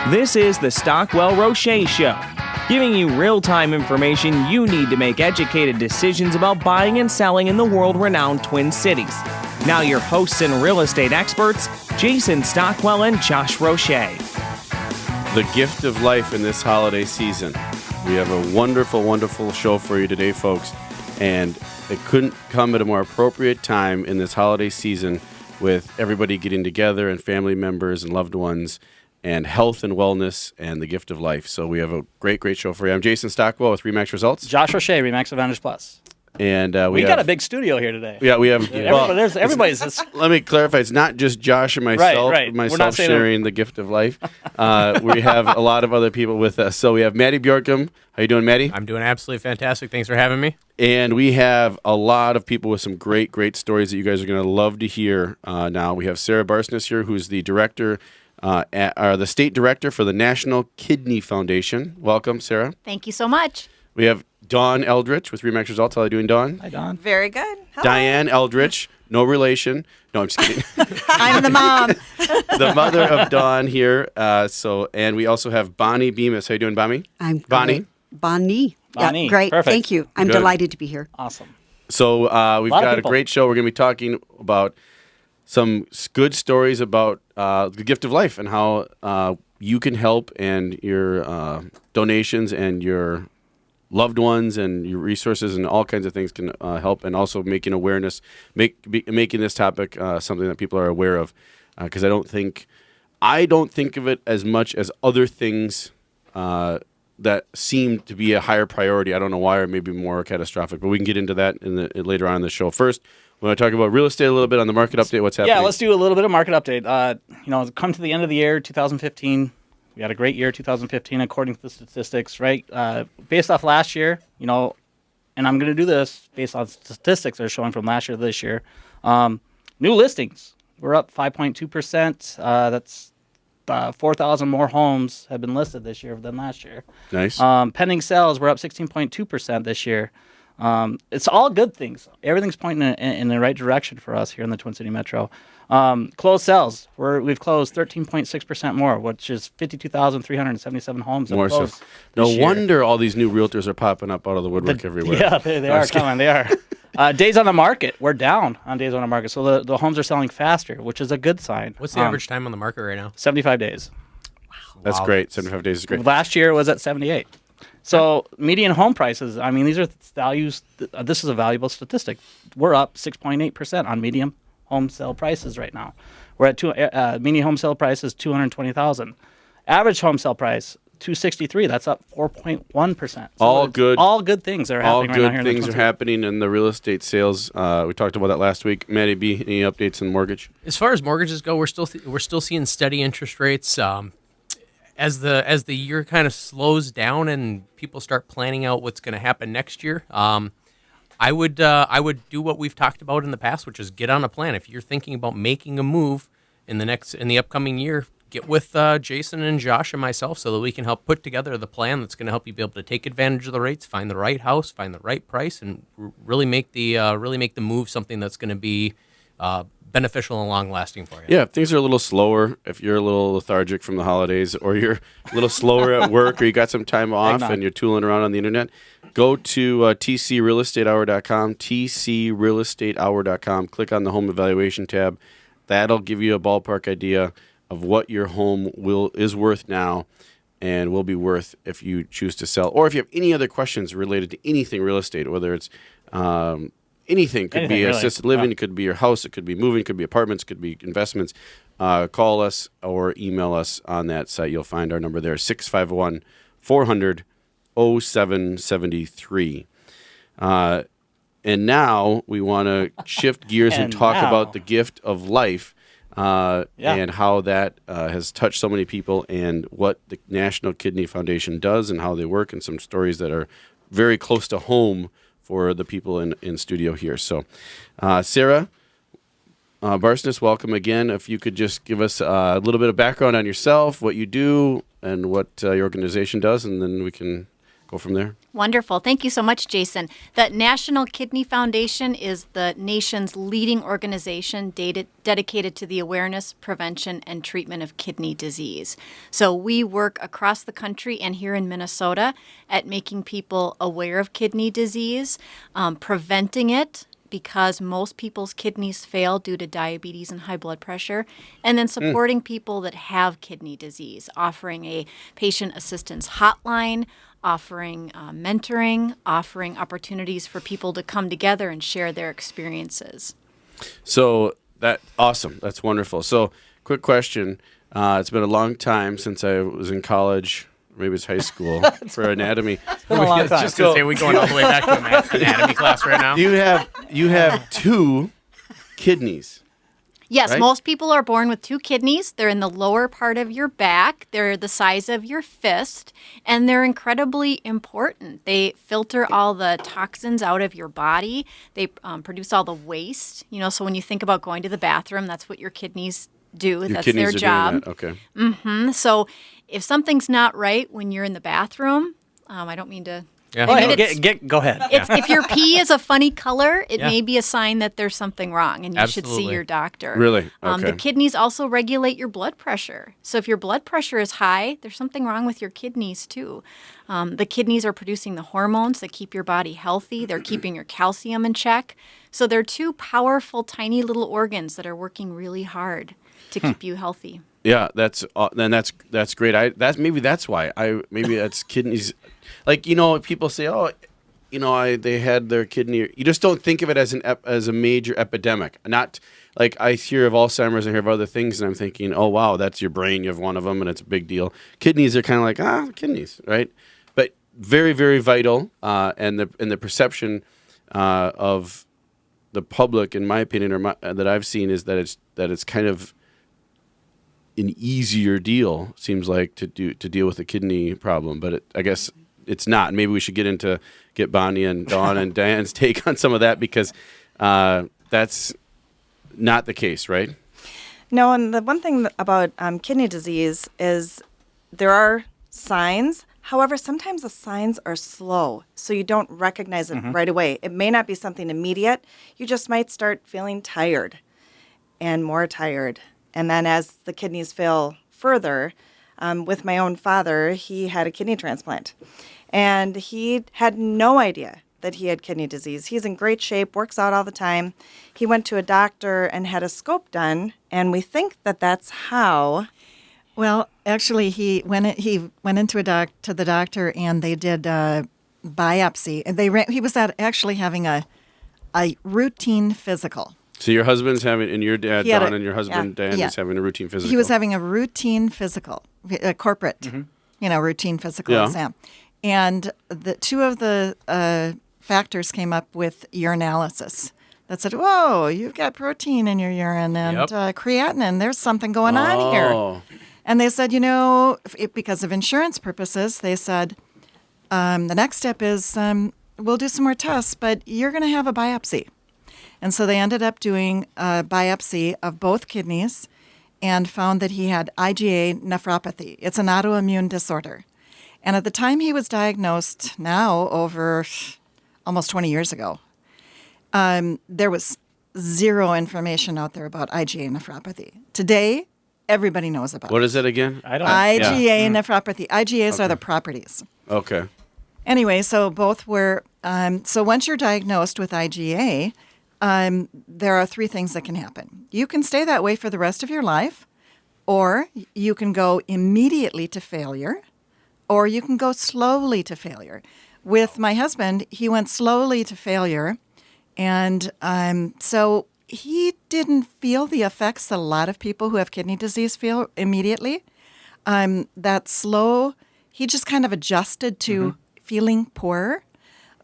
This is the Stockwell-Roche Show, giving you real-time information you need to make educated decisions about buying and selling in the world-renowned Twin Cities. Now your hosts and real estate experts, Jason Stockwell and Josh Roche. The gift of life in this holiday season. We have a wonderful, wonderful show for you today, folks. And it couldn't come at a more appropriate time in this holiday season with everybody getting together and family members and loved ones and health and wellness and the gift of life. So we have a great, great show for you. I'm Jason Stockwell with RE/MAX Results. Josh Roche, RE/MAX Advantage Plus. And we got a big studio here today. Yeah, we have. Everybody's. Let me clarify. It's not just Josh and myself. Right. Myself sharing the gift of life. We have a lot of other people with us. So we have Maddie Bjorkum. How you doing, Maddie? I'm doing absolutely fantastic. Thanks for having me. And we have a lot of people with some great, great stories that you guys are going to love to hear. Now we have Sarah Barsness here, who's the director, the state director for the National Kidney Foundation. Welcome, Sarah. Thank you so much. We have Dawn Eldridge with RE/MAX Results. How are you doing, Dawn? Hi, Dawn. Very good. Hello. Diane Eldridge, no relation. No, I'm just kidding. I'm the mom. The mother of Dawn here. And we also have Bonnie Bemis. How you doing, Bonnie? I'm Bonnie. Bonnie. Bonnie. Yeah, great. Perfect. Thank you. I'm Good. delighted to be here. Awesome. So we've Lot of got a people. great show. We're going to be talking about some good stories about the gift of life and how you can help, and your donations and your loved ones and your resources and all kinds of things can help, and also making awareness, making this topic something that people are aware of, because I don't think of it as much as other things that seem to be a higher priority. I don't know why, or maybe more catastrophic, but we can get into that later on in the show. First, we want to talk about real estate a little bit on the market update. What's happening? Yeah, let's do a little bit of market update. Come to the end of the year, 2015. We had a great year, 2015, according to the statistics, right? Based off last year, and I'm going to do this based on statistics that are showing from last year to this year. New listings, we're up 5.2%. That's 4,000 more homes have been listed this year than last year. Nice. Pending sales, we're up 16.2% this year. It's all good things. Everything's pointing in the right direction for us here in the Twin City Metro. Closed sales, we've closed 13.6% more, which is 52,377 homes. More so. No wonder all these new realtors are popping up out of the woodwork everywhere. Yeah, they are coming. They are. Days on the market, we're down on days on the market. So the homes are selling faster, which is a good sign. What's the average time on the market right now? 75 days. That's great. 75 days is great. Last year was at 78. So median home prices, these are values. This is a valuable statistic. We're up 6.8% on median home sale prices right now. We're at median home sale price is $220,000. Average home sale price $263,000. That's up 4.1%. So all good things are happening right now here in the All good things Twin are Cities. happening in the real estate sales. We talked about that last week. Maddie B, any updates on mortgage? As far as mortgages go, we're still seeing steady interest rates. As the year kind of slows down and people start planning out what's going to happen next year, I would do what we've talked about in the past, which is get on a plan. If you're thinking about making a move in the upcoming year, get with Jason and Josh and myself so that we can help put together the plan that's going to help you be able to take advantage of the rates, find the right house, find the right price, and really make the move something that's going to be beneficial and long-lasting for you. Yeah, if things are a little slower, if you're a little lethargic from the holidays, or you're a little slower at work, or you got some time off and you're tooling around on the internet, go to tcrealestatehour.com, tcrealestatehour.com. Click on the home evaluation tab. That'll give you a ballpark idea of what your home is worth now and will be worth if you choose to sell. Or if you have any other questions related to anything real estate, whether it's anything, could be really. assisted living, it could be your house, it could be moving, it could be apartments, it could be investments. Call us or email us on that site. You'll find our number there, 651-400-0773. And now we want to shift gears and talk about the gift of life and how that has touched so many people, and what the National Kidney Foundation does and how they work, and some stories that are very close to home for the people in studio here. So, Sarah Barsness, welcome again. If you could just give us a little bit of background on yourself, what you do, and what your organization does, and then we can go from there. Wonderful. Thank you so much, Jason. The National Kidney Foundation is the nation's leading organization dedicated to the awareness, prevention, and treatment of kidney disease. So we work across the country and here in Minnesota at making people aware of kidney disease, preventing it, because most people's kidneys fail due to diabetes and high blood pressure, and then supporting people that have kidney disease, offering a patient assistance hotline, offering mentoring, offering opportunities for people to come together and share their experiences. So awesome. That's wonderful. So quick question. It's been a long time since I was in college. Maybe it's high school for anatomy. Been a long time. Just to say, we're going all the way back to anatomy class right now. You have 2 kidneys. Yes, Right? most people are born with 2 kidneys. They're in the lower part of your back. They're the size of your fist, and they're incredibly important. They filter all the toxins out of your body. They produce all the waste. So when you think about going to the bathroom, that's what your kidneys do. Your That's kidneys their are job. doing that. Okay. So if something's not right when you're in the bathroom, I don't mean to. Yeah. Go I mean, ahead. Go ahead. If your pee is a funny color, it Yeah. may be a sign that there's something wrong, and you should see Absolutely. your doctor. Really? Okay. The kidneys also regulate your blood pressure. So if your blood pressure is high, there's something wrong with your kidneys too. The kidneys are producing the hormones that keep your body healthy. They're keeping your calcium in check. So they're 2 powerful, tiny little organs that are working really hard to keep you healthy. Yeah, that's great. Maybe that's why maybe that's kidneys. Like people say, they had their kidney. You just don't think of it as a major epidemic. Not like I hear of Alzheimer's and hear of other things, and I'm thinking, oh wow, that's your brain. You have one of them, and it's a big deal. Kidneys are kind of like kidneys, right? But very very vital, and the perception of the public, in my opinion, that I've seen is that it's kind of an easier deal, seems like, to deal with a kidney problem, but I guess it's not. Maybe we should get Bonnie and Dawn and Diane's take on some of that, because that's not the case, right? No, and the one thing about kidney disease is there are signs. However, sometimes the signs are slow, so you don't recognize it right away. It may not be something immediate. You just might start feeling tired and more tired. And then as the kidneys fail further, with my own father, he had a kidney transplant. And he had no idea that he had kidney disease. He's in great shape, works out all the time. He went to a doctor and had a scope done, and we think that that's how. Well, actually, he went into to the doctor, and they did a biopsy. And he was actually having a routine physical. So your husband's having, and your dad, He had Dawn, and your husband, Diane, is having a routine physical. He was having a routine physical, a corporate, routine physical exam. And the 2 of the factors came up with urinalysis that said, whoa, you've got protein in your urine and creatinine. There's something going on here. And they said, because of insurance purposes, they said, the next step is we'll do some more tests, but you're going to have a biopsy. And so they ended up doing a biopsy of both kidneys and found that he had IgA nephropathy. It's an autoimmune disorder. And at the time he was diagnosed, now over almost 20 years ago, there was zero information out there about IgA nephropathy. Today, everybody knows about it. What is it again? I don't. IgA nephropathy. IgAs are the properties. Okay. Anyway, so both were. So once you're diagnosed with IgA, there are 3 things that can happen. You can stay that way for the rest of your life, or you can go immediately to failure, or you can go slowly to failure. With my husband, he went slowly to failure, and so he didn't feel the effects that a lot of people who have kidney disease feel immediately. That slow, he just kind of adjusted to feeling poorer.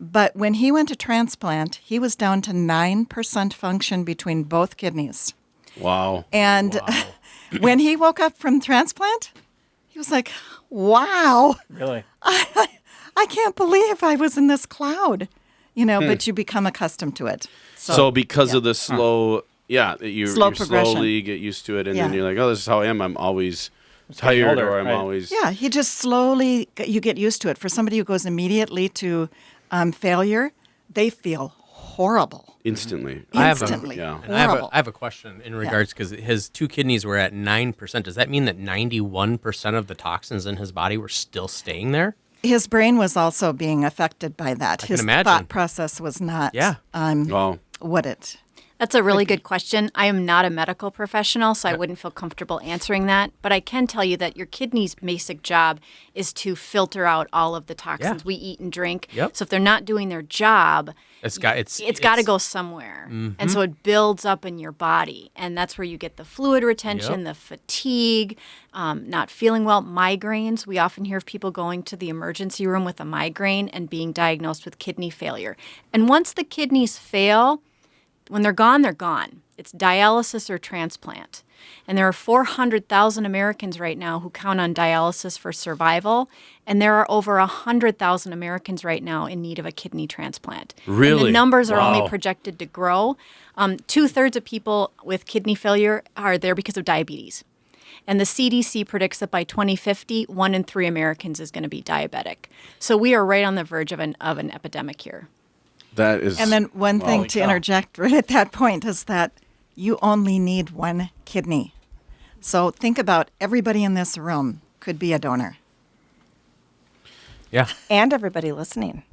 But when he went to transplant, he was down to 9% function between both kidneys. Wow. And when he woke up from transplant, he was like, wow, Really? I can't believe I was in this cloud. But you become accustomed to it. So because of the slow, you Slow progression. slowly get used to it, and then Yeah. you're like, oh, this is how I am. I'm always tired older, or I'm right. always. Yeah, he just slowly, you get used to it. For somebody who goes immediately to failure, they feel horrible. Instantly. Instantly. Yeah. And I have a question in regards because his 2 kidneys were at 9%. Does that mean that 91% of the toxins in his body were still staying there? His brain was also being affected by that. I His can imagine. thought process was not Oh. what it. That's a really good question. I am not a medical professional, so I wouldn't feel comfortable answering that. But I can tell you that your kidney's basic job is to filter out all of the toxins we eat and drink. Yep. So if they're not doing their job, It's got to go somewhere. And so it builds up in your body. And that's where you get the fluid retention, the fatigue, not feeling well, migraines. We often hear of people going to the emergency room with a migraine and being diagnosed with kidney failure. And once the kidneys fail, when they're gone, they're gone. It's dialysis or transplant. And there are 400,000 Americans right now who count on dialysis for survival. And there are over 100,000 Americans right now in need of a kidney transplant. Really? And the numbers are Wow. only projected to grow. 2/3 of people with kidney failure are there because of diabetes. And the CDC predicts that by 2050, 1 in 3 Americans is going to be diabetic. So we are right on the verge of an epidemic here. That is. And then one thing Holy to cow. interject right at that point is that you only need 1 kidney. So think about everybody in this room could be a donor. Yeah. And everybody listening.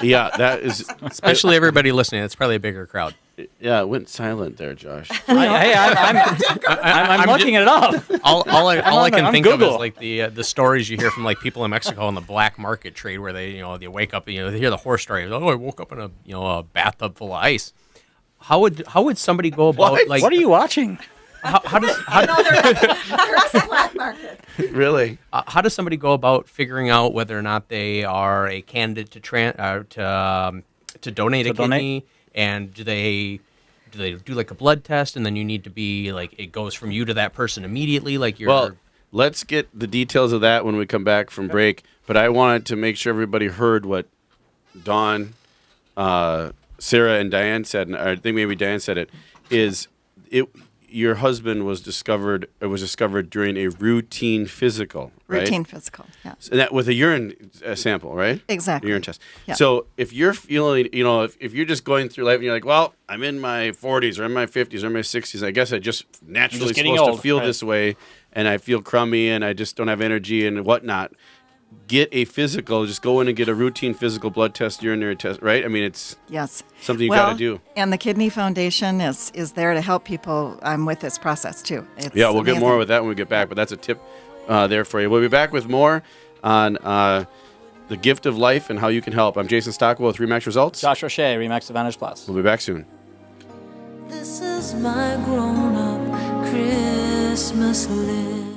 Yeah, that is. Especially everybody listening. It's probably a bigger crowd. Yeah, it went silent there, Josh. I'm looking it up. All I can on think of Google. is like the stories you hear from like people in Mexico in the black market trade where they wake up, they hear the horror story. Oh, I woke up in a bathtub full of ice. How would somebody go about like What are you watching? how does Really? how does somebody go about figuring out whether or not they are a candidate to donate a kidney? And do they do like a blood test, and then you need to be like it goes from you to that person immediately? Like you're Well, let's get the details of that when we come back from break. But I wanted to make sure everybody heard what Dawn, Sarah, and Diane said. And I think maybe Diane said it. Your husband was discovered during a routine physical, right? Routine physical, yeah. And that with a urine sample, right? Exactly. Urine test. Yeah. So if you're feeling, if you're just going through life and you're like, well, I'm in my 40s or in my 50s or in my 60s, I guess I just naturally getting supposed old, to feel right. this way, and I feel crummy and I just don't have energy and whatnot. Get a physical. Just go in and get a routine physical blood test, urinary test, right? I mean, it's Yes. something you well, got to do. And the Kidney Foundation is there to help people with this process, too. It's Yeah, we'll get more amazing. with that when we get back, but that's a tip there for you. We'll be back with more on the gift of life and how you can help. I'm Jason Stockwell with Remax Results. Josh Roche, Remax Advantage Plus. We'll be back soon. This is my grown-up Christmas list.